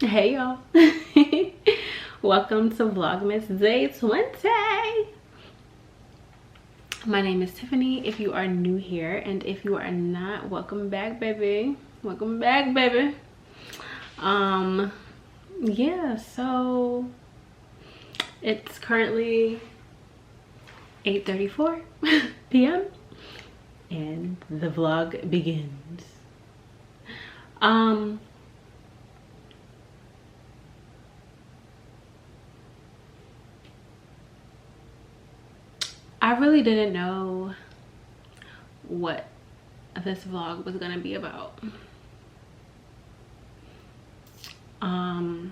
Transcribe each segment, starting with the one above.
Hey y'all. Welcome to Vlogmas Day 20. My name is Tiffany if you are new here, and if you are not, welcome back, baby. Welcome back, baby. Yeah, so it's currently 8:34 p.m. and the vlog begins. I really didn't know what this vlog was gonna be about. I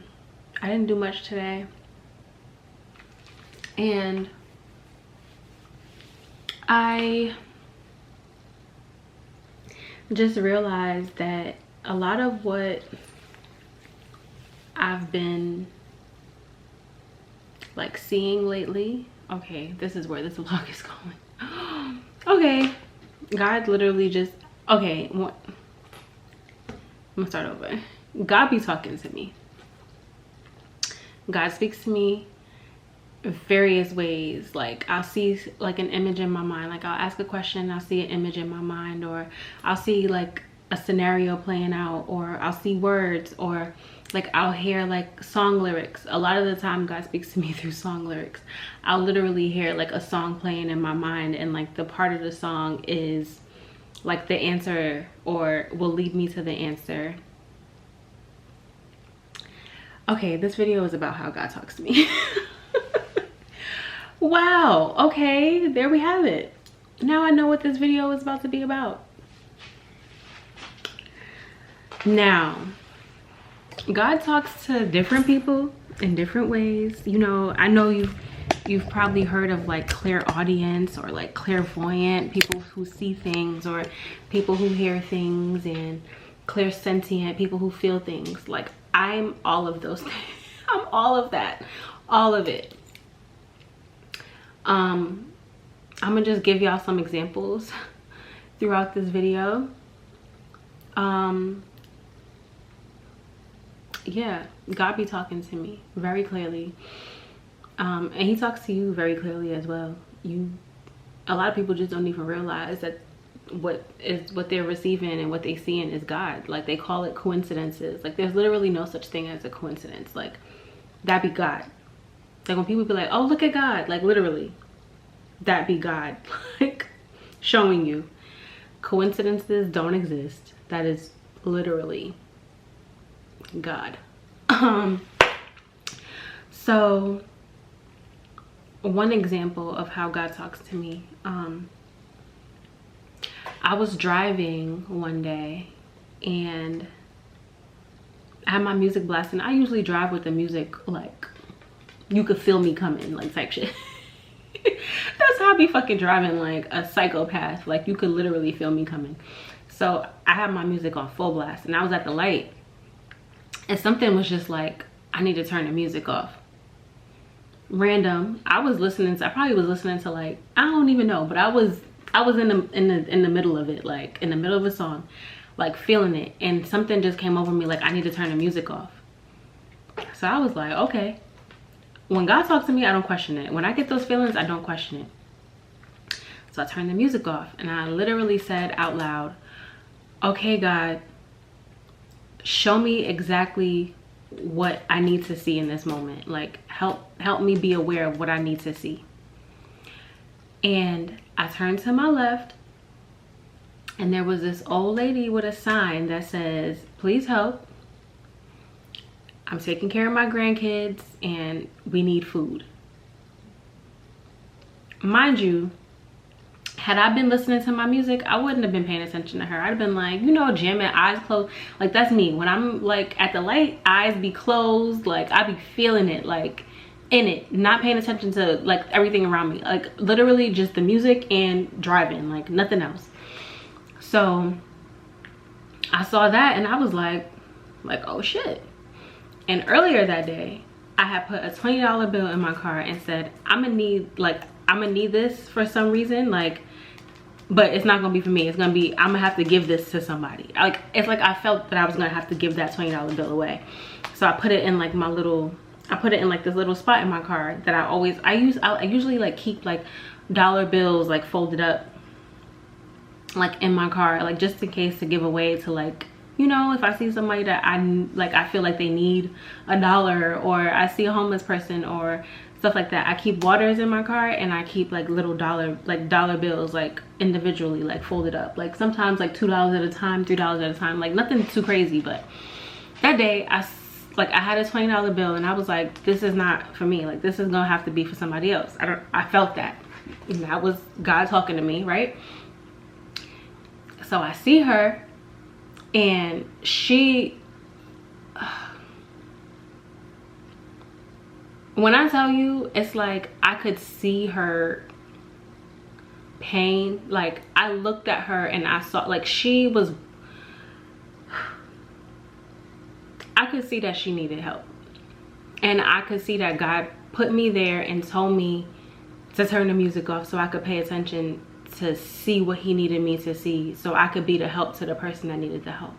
didn't do much today, and I just realized that a lot of what I've been like seeing lately, okay, this is where this vlog is going. Okay, God literally just, okay, I'm gonna start over. God be talking to me. God speaks to me various ways. Like I'll see like an image in my mind, like I'll ask a question, I'll see an image in my mind, or I'll see like a scenario playing out, or I'll see words, or like I'll hear like song lyrics. A lot of the time God speaks to me through song lyrics. I'll literally hear like a song playing in my mind, and like the part of the song is like the answer, or will lead me to the answer. Okay, this video is about how God talks to me. Wow, okay, there we have it. Now I know what this video is about to be about. Now, God talks to different people in different ways. You know, I know you've probably heard of like clairaudience or like clairvoyant, people who see things, or people who hear things, and clairsentient, people who feel things. Like I'm all of those things. I'm all of that, all of it. I'm gonna just give y'all some examples throughout this video. Yeah, God be talking to me very clearly, and he talks to you very clearly as well. A lot of people just don't even realize that what they're receiving and what they seeing is God. Like they call it coincidences. Like there's literally no such thing as a coincidence. Like that be God. Like when people be like, oh, look at God, like literally that be God. Like showing you coincidences don't exist. That is literally God. So one example of how God talks to me, I was driving one day and I had my music blasting. I usually drive with the music like you could feel me coming, like type shit. That's how I be fucking driving like a psychopath. Like you could literally feel me coming. So I had my music on full blast and I was at the light and something was just like, I need to turn the music off. Random. I was listening to, I probably was listening to like, I don't even know, but I was in the middle of it, like in the middle of a song, like feeling it, and something just came over me like I need to turn the music off. So I was like, okay. When God talks to me, I don't question it. When I get those feelings, I don't question it. So I turned the music off and I literally said out loud, okay, God, show me exactly what I need to see in this moment. Like help me be aware of what I need to see. And I turned to my left and there was this old lady with a sign that says, please help. I'm taking care of my grandkids and we need food. Mind you, had I been listening to my music, I wouldn't have been paying attention to her. I'd have been like, you know, jamming, eyes closed. Like that's me. When I'm like at the light, eyes be closed. Like I be feeling it, like in it, not paying attention to like everything around me. Like literally just the music and driving, like nothing else. So I saw that and I was like, oh shit. And earlier that day, I had put a $20 bill in my car and said, I'm gonna need this for some reason, like, but it's not gonna be for me. It's gonna be, I'm gonna have to give this to somebody. Like, it's like I felt that I was gonna have to give that $20 bill away. So I put it in like my little, I put it in like this little spot in my car that I usually like keep like dollar bills like folded up like in my car, like just in case to give away to, like, you know, if I see somebody that I feel like they need $1, or I see a homeless person or stuff like that. I keep waters in my car, and I keep like little dollar bills like individually like folded up, like sometimes like $2 at a time, $3 at a time, like nothing too crazy. But that day I had a $20 bill, and I was like, this is not for me, like this is gonna have to be for somebody else. I felt that, and that was God talking to me, right? So I see her, and she, when I tell you, it's like I could see her pain. Like I looked at her and I saw, like, she was, I could see that she needed help, and I could see that God put me there and told me to turn the music off so I could pay attention to see what he needed me to see, so I could be the help to the person that needed the help.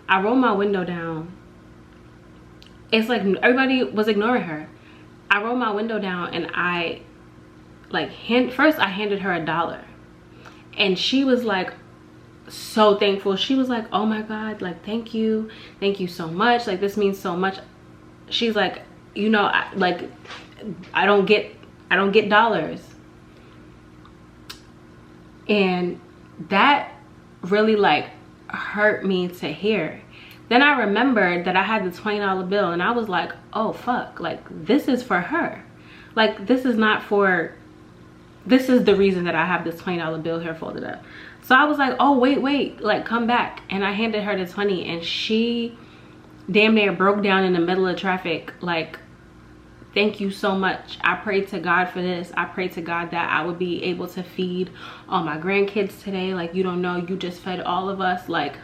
I rolled my window down. It's like everybody was ignoring her. I rolled my window down, and I like first I handed her $1, and she was like so thankful. She was like, oh my God, like thank you so much, like this means so much. She's like, you know, I don't get dollars. And that really like hurt me to hear. Then I remembered that I had the $20 bill, and I was like, oh fuck, like this is for her. Like this is not for, this is the reason that I have this $20 bill here folded up. So I was like, oh wait, like come back. And I handed her the 20, and she damn near broke down in the middle of traffic, like, thank you so much. I prayed to God for this. I prayed to God that I would be able to feed all my grandkids today. Like, you don't know, you just fed all of us. Like,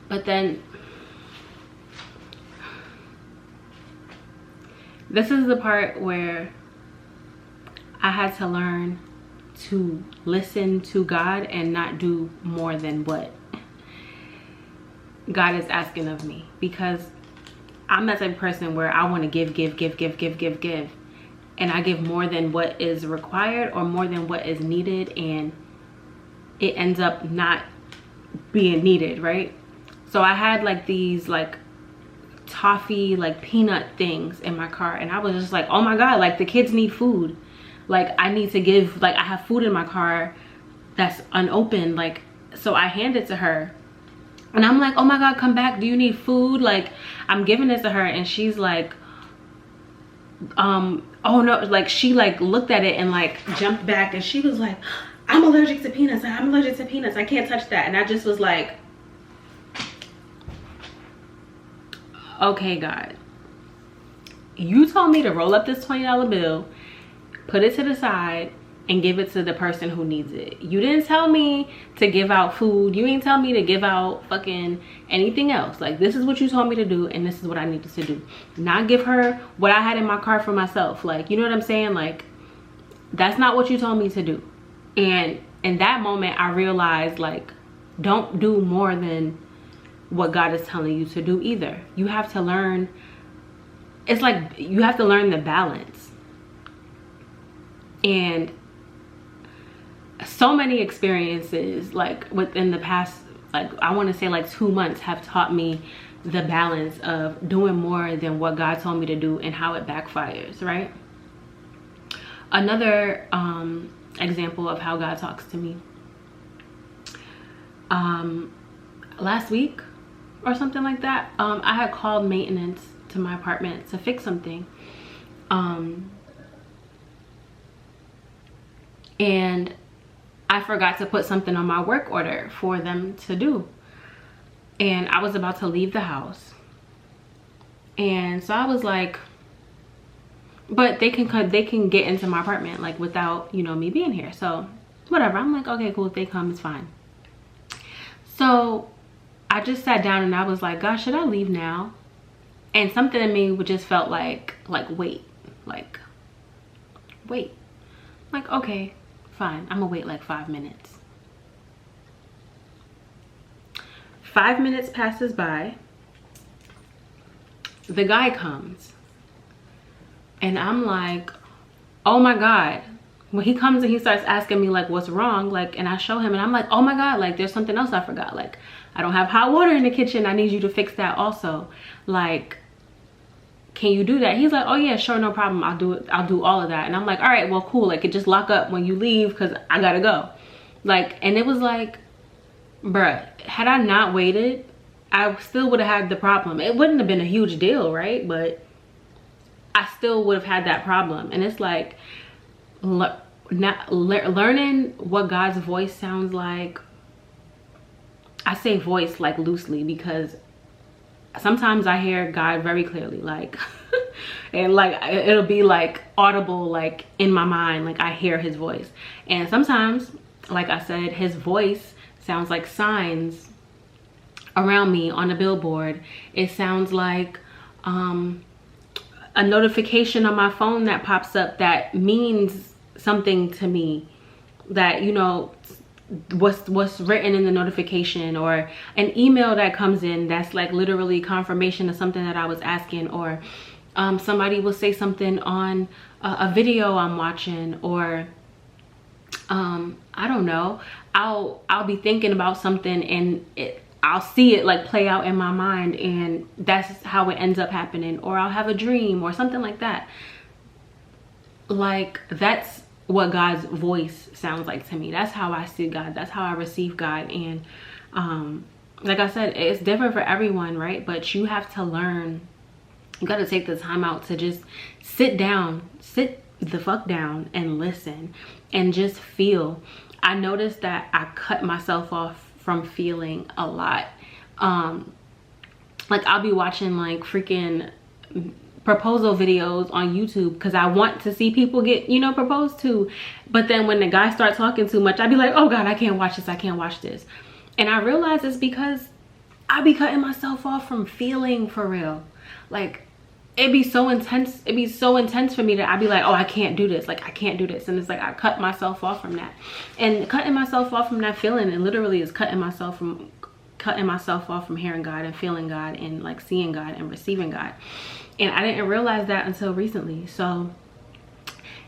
but then this is the part where I had to learn to listen to God and not do more than what God is asking of me, because I'm that type of person where I want to give, and I give more than what is required or more than what is needed, and it ends up not being needed, right? So I had like these like toffee like peanut things in my car, and I was just like, oh my God, like the kids need food. Like I need to give, like I have food in my car that's unopened. Like, so I hand it to her, and I'm like, oh my God, come back, do you need food? Like I'm giving it to her, and she's like, oh no, like she like looked at it and like jumped back, and she was like, I'm allergic to peanuts, I can't touch that. And I just was like, okay God, you told me to roll up this $20 bill, put it to the side, and give it to the person who needs it. You didn't tell me to give out food. You didn't tell me to give out fucking anything else. Like, this is what you told me to do, and this is what I needed to do. Not give her what I had in my car for myself. Like, you know what I'm saying? Like, that's not what you told me to do. And in that moment, I realized, like, don't do more than what God is telling you to do either. You have to learn. It's like you have to learn the balance. And so many experiences like within the past, like I want to say like 2 months, have taught me the balance of doing more than what God told me to do and how it backfires, right? Another example of how God talks to me, last week or something like that, I had called maintenance to my apartment to fix something, and I forgot to put something on my work order for them to do, and I was about to leave the house. And so I was like, but they can get into my apartment like without, you know, me being here. So whatever, I'm like, okay, cool, if they come, it's fine. So I just sat down and I was like, gosh, should I leave now? And something in me just felt like wait. like, okay, fine, I'm gonna wait like 5 minutes. 5 minutes passes by. The guy comes. And I'm like, oh my God. When he comes and he starts asking me like what's wrong, like, and I show him and I'm like, oh my God, like there's something else I forgot. Like, I don't have hot water in the kitchen. I need you to fix that also. Like, can you do that? He's like, oh yeah, sure, no problem. I'll do it. I'll do all of that. And I'm like, all right, well, cool. Like, it just lock up when you leave because I gotta go. Like, and it was like, bruh, had I not waited, I still would have had the problem. It wouldn't have been a huge deal, right? But I still would have had that problem. And it's like, learning what God's voice sounds like. I say voice like loosely because sometimes I hear God very clearly, like, and like it'll be like audible, like in my mind, like I hear his voice. And sometimes, like I said, his voice sounds like signs around me on a billboard. It sounds like a notification on my phone that pops up that means something to me, that, you know, what's written in the notification, or an email that comes in that's like literally confirmation of something that I was asking, or somebody will say something on a video I'm watching, or I don't know, I'll be thinking about something and I'll see it like play out in my mind, and that's how it ends up happening. Or I'll have a dream or something like that. Like, that's what God's voice sounds like to me. That's how I see God. That's how I receive God. And like I said, it's different for everyone, right? But you have to learn. You got to take the time out to just sit the fuck down and listen and just feel. I noticed that I cut myself off from feeling a lot. Like, I'll be watching like freaking proposal videos on YouTube because I want to see people get, you know, proposed to. But then when the guy starts talking too much, I'd be like, oh God, I can't watch this. I can't watch this. And I realize it's because I be cutting myself off from feeling for real. Like, it'd be so intense. It'd be so intense for me that I'd be like, oh, I can't do this. Like, I can't do this. And it's like, I cut myself off from that. And cutting myself off from that feeling, it literally is cutting myself off from hearing God and feeling God and like seeing God and receiving God. And I didn't realize that until recently. So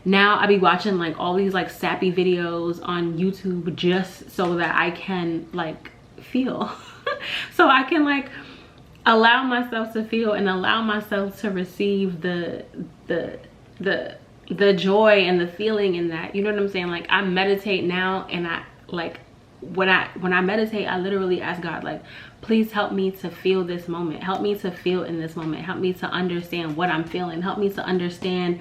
now I be watching like all these like sappy videos on YouTube just so that I can like feel. So I can like allow myself to feel and allow myself to receive the joy and the feeling in that. You know what I'm saying? Like, I meditate now, and I like when I meditate, I literally ask God, like, please help me to feel this moment. Help me to feel in this moment. Help me to understand what I'm feeling. Help me to understand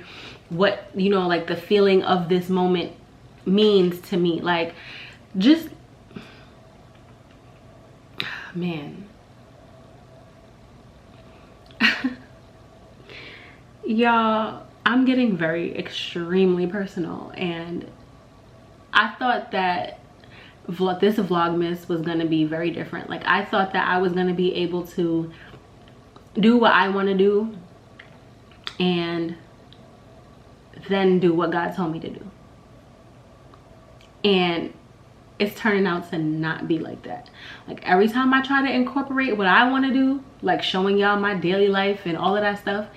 what, you know, like the feeling of this moment means to me. Like, just, man. Y'all, I'm getting very extremely personal, and I thought that this Vlogmas was gonna be very different. Like, I thought that I was gonna be able to do what I want to do and then do what God told me to do. And it's turning out to not be like that. Like, every time I try to incorporate what I want to do, like showing y'all my daily life and all of that stuff,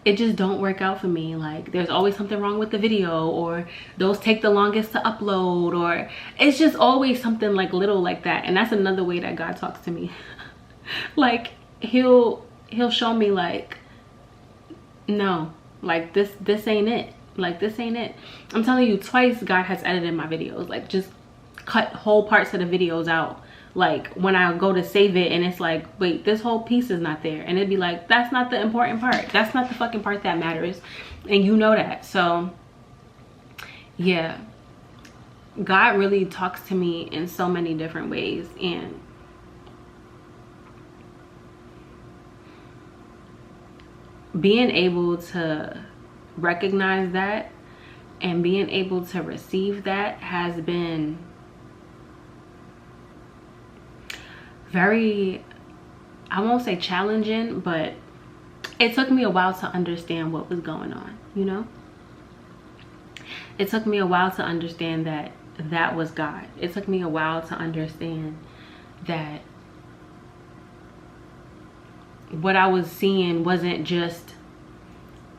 it just don't work out for me. Like, there's always something wrong with the video, or those take the longest to upload, or it's just always something like little like that. And that's another way that God talks to me. Like, he'll show me like, no, like this ain't it. Like, this ain't it. I'm telling you, twice God has edited my videos, like just cut whole parts of the videos out. Like, when I go to save it and it's like, wait, this whole piece is not there, and it'd be like, that's not the important part. That's not the fucking part that matters, and you know that. So yeah, God really talks to me in so many different ways, and being able to recognize that and being able to receive that has been very, I won't say challenging, but it took me a while to understand what was going on, you know? It took me a while to understand that that was God. It took me a while to understand that what I was seeing wasn't just,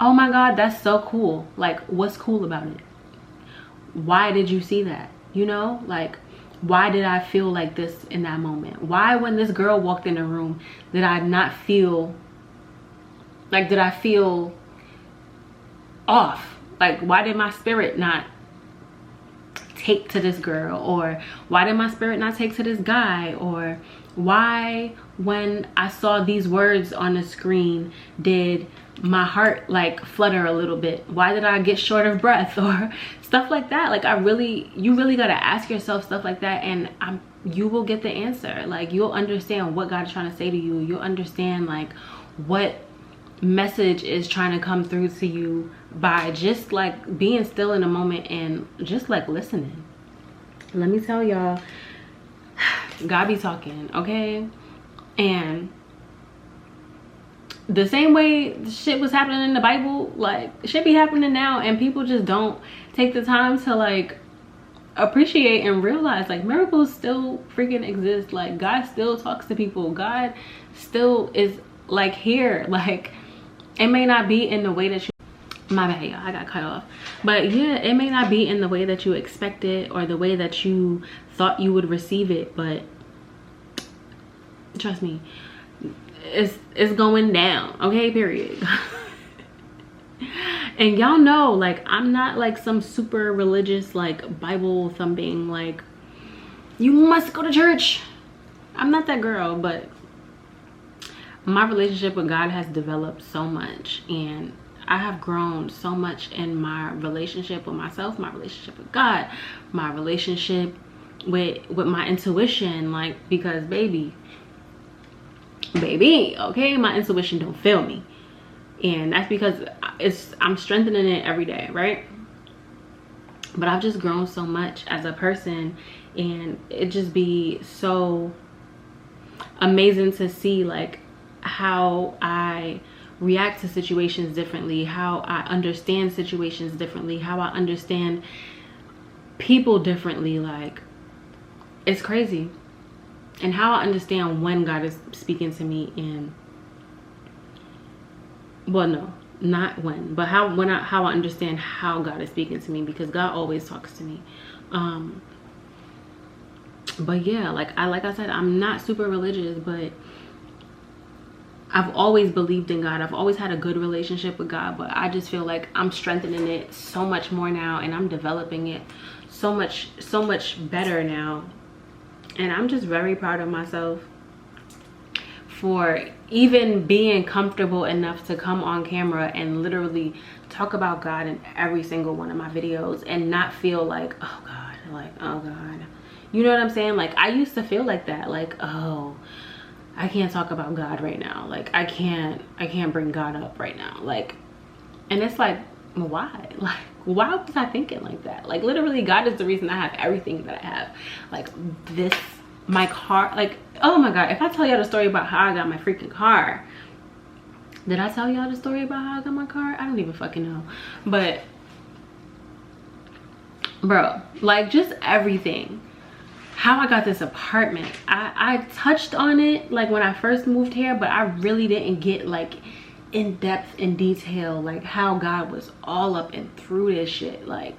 oh my God, that's so cool. Like, what's cool about it? Why did you see that? You know, like, why did I feel like this in that moment? Why, when this girl walked in the room, did I not feel like, did I feel off? Like, why did my spirit not take to this girl? Or why did my spirit not take to this guy? Or why, when I saw these words on the screen, did my heart like flutter a little bit? Why did I get short of breath? Or stuff like that. Like, you really got to ask yourself stuff like that, and you will get the answer. Like, you'll understand what God is trying to say to you. You'll understand like what message is trying to come through to you by just like being still in a moment and just like listening. Let me tell y'all, God be talking, okay? And the same way shit was happening in the Bible, like, shit be happening now, and people just don't take the time to like appreciate and realize like miracles still freaking exist. Like, God still talks to people. God still is like here. Like, it may not be in the way that you, my bad, y'all, I got cut off. But yeah, it may not be in the way that you expected or the way that you thought you would receive it, but trust me, it's going down, okay, period. And y'all know, like, I'm not like some super religious like Bible thumping like you must go to church. I'm not that girl, but my relationship with God has developed so much, and I have grown so much in my relationship with myself, my relationship with God, my relationship with my intuition. Like, because baby, okay, my intuition don't fail me, and that's because I'm strengthening it every day, right? But I've just grown so much as a person, and it just be so amazing to see like how I react to situations differently, how I understand situations differently, how I understand people differently. Like, it's crazy. And how I understand when God is speaking to me, and well, no, not when, but how I understand how God is speaking to me, because God always talks to me. But yeah, like I said, I'm not super religious, but I've always believed in God. I've always had a good relationship with God, but I just feel like I'm strengthening it so much more now, and I'm developing it so much better now. And I'm just very proud of myself for even being comfortable enough to come on camera and literally talk about God in every single one of my videos and not feel like, oh God, like, oh God. You know what I'm saying? Like, I used to feel like that, like, oh, I can't talk about God right now. Like, I can't bring God up right now. Like, and it's like, why? Like, why was I thinking like that? Like, literally, God is the reason I have everything that I have. Like, this, my car, like, oh my God, if I tell y'all the story about how I got my freaking car, did I tell y'all the story about how I got my car? I don't even fucking know. But bro, like, just everything. How I got this apartment, I touched on it like when I first moved here, but I really didn't get like in depth in detail like how God was all up and through this shit. Like,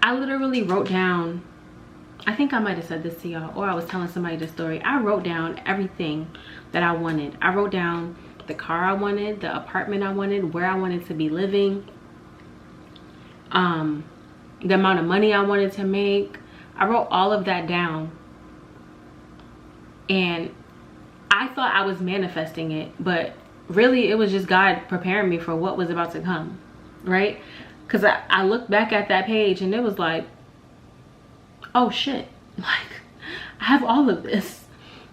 I literally wrote down, I think I might have said this to y'all, or I was telling somebody the story. I wrote down everything that I wanted. I wrote down the car I wanted, the apartment I wanted, where I wanted to be living, the amount of money I wanted to make. I wrote all of that down, and I thought I was manifesting it, but really it was just God preparing me for what was about to come, right? Because I looked back at that page and it was like, oh shit, like, I have all of this.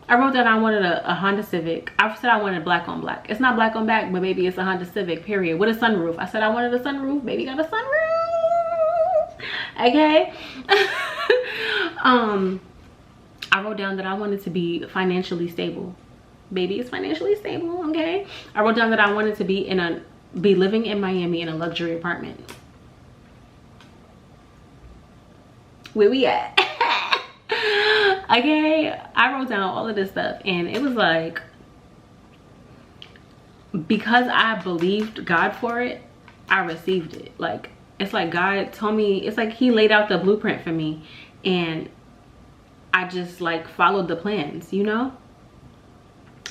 I wrote that I wanted a Honda Civic. I said I wanted black on black. It's not black on black, but maybe it's a Honda Civic, period, with a sunroof. I said I wanted a sunroof. Baby got a sunroof, okay? I wrote down that I wanted to be financially stable. Baby is financially stable, okay? I wrote down that I wanted to be living in Miami in a luxury apartment. where we at? Okay, I wrote down all of this stuff, and it was like, because I believed God for it, I received it. Like, it's like God told me, it's like he laid out the blueprint for me, and I just like followed the plans, you know?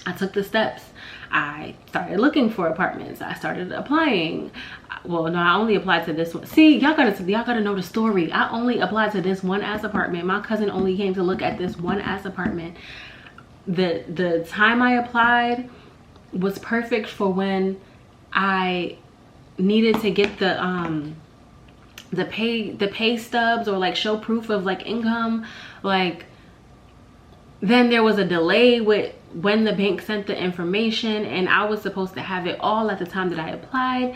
I took the steps. I started looking for apartments. I started applying. Well, no, I only applied to this one. See, y'all gotta know the story. I only applied to this one ass apartment. My cousin only came to look at this one ass apartment. The time I applied was perfect for when I needed to get the pay stubs, or like show proof of like income. Like, then there was a delay with when the bank sent the information, and I was supposed to have it all at the time that I applied,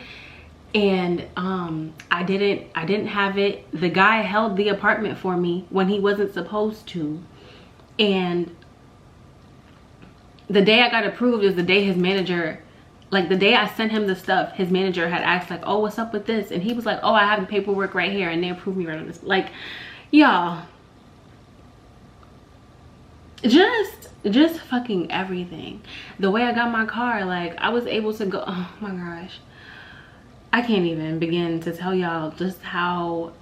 and I didn't have it. The guy held the apartment for me when he wasn't supposed to, and the day I got approved is the day his manager, like the day I sent him the stuff, his manager had asked like, oh, what's up with this? And he was like, oh, I have the paperwork right here, and they approved me right on this. Like, y'all, just fucking everything. The way I got my car, like I was able to go, oh my gosh, I can't even begin to tell y'all just how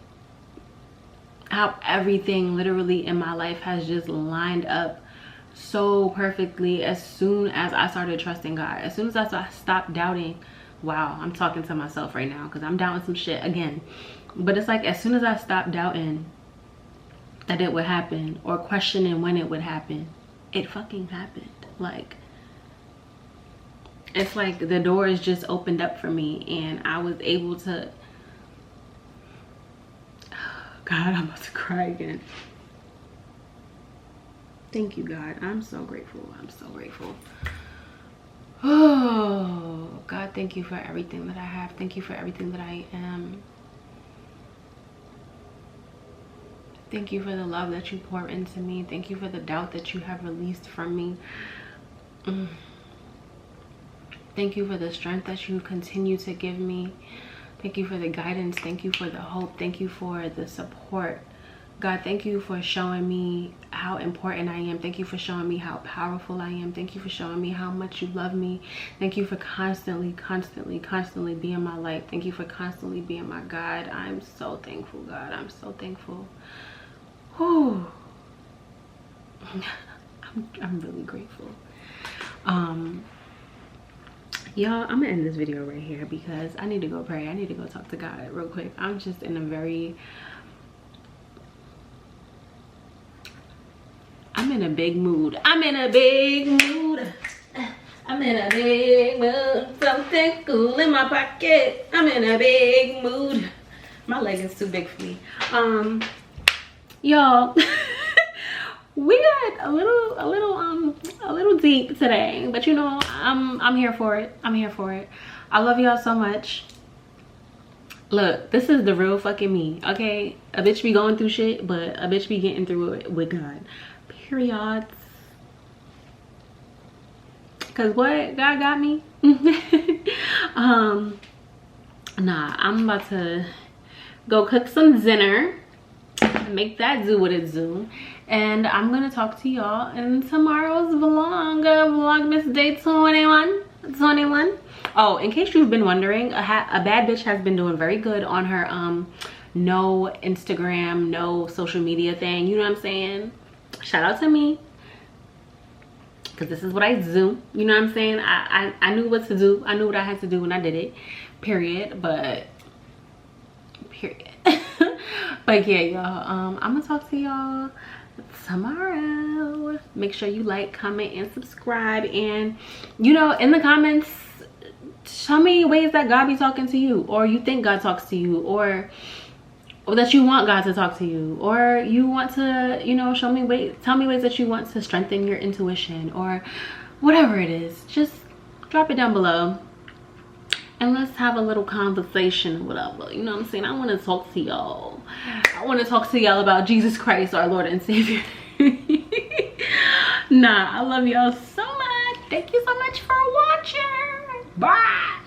everything literally in my life has just lined up so perfectly as soon as I started trusting God. As soon as I stopped doubting. Wow, I'm talking to myself right now because I'm doubting some shit again. But it's like, as soon as I stopped doubting that it would happen, or questioning when it would happen, it fucking happened. Like, it's like the doors just opened up for me, and I was able to, God, I'm about to cry again. Thank you, God. I'm so grateful. I'm so grateful. Oh, God, thank you for everything that I have. Thank you for everything that I am. Thank you for the love that you pour into me. Thank you for the doubt that you have released from me. Thank you for the strength that you continue to give me. Thank you for the guidance. Thank you for the hope. Thank you for the support. God, thank you for showing me how important I am. Thank you for showing me how powerful I am. Thank you for showing me how much you love me. Thank you for constantly being my light. Thank you for constantly being my God. I'm so thankful, God. I'm so thankful. Whew. I'm really grateful. Y'all, I'm gonna end this video right here because I need to go pray. I need to go talk to God real quick. I'm just in a very, I'm in a big mood. I'm in a big mood. I'm in a big mood. Something cool in my pocket. I'm in a big mood. My leg is too big for me. Y'all, we got a little deep today, but you know, I'm here for it. I'm here for it. I love y'all so much. Look, this is the real fucking me, okay? A bitch be going through shit, but a bitch be getting through it with God. Period. Cause what? God got me. Nah, I'm about to go cook some dinner, make that do what it do, and I'm gonna talk to y'all in tomorrow's vlog, Vlogmas day 21. Oh, in case you've been wondering, a bad bitch has been doing very good on her no Instagram, no social media thing, you know what I'm saying? Shout out to me, because this is what I do, you know what I'm saying? I knew what to do. I knew what I had to do when I did it, period. But but yeah, y'all, I'm gonna talk to y'all tomorrow. Make sure you like, comment, and subscribe, and you know, in the comments, show me ways that God be talking to you, or you think God talks to you, or that you want God to talk to you, or you want to, you know, show me ways, tell me ways that you want to strengthen your intuition, or whatever it is. Just drop it down below and let's have a little conversation, whatever, you know what I'm saying? I want to talk to y'all. I want to talk to y'all about Jesus Christ, our Lord and Savior. Nah, I love y'all so much. Thank you so much for watching. Bye.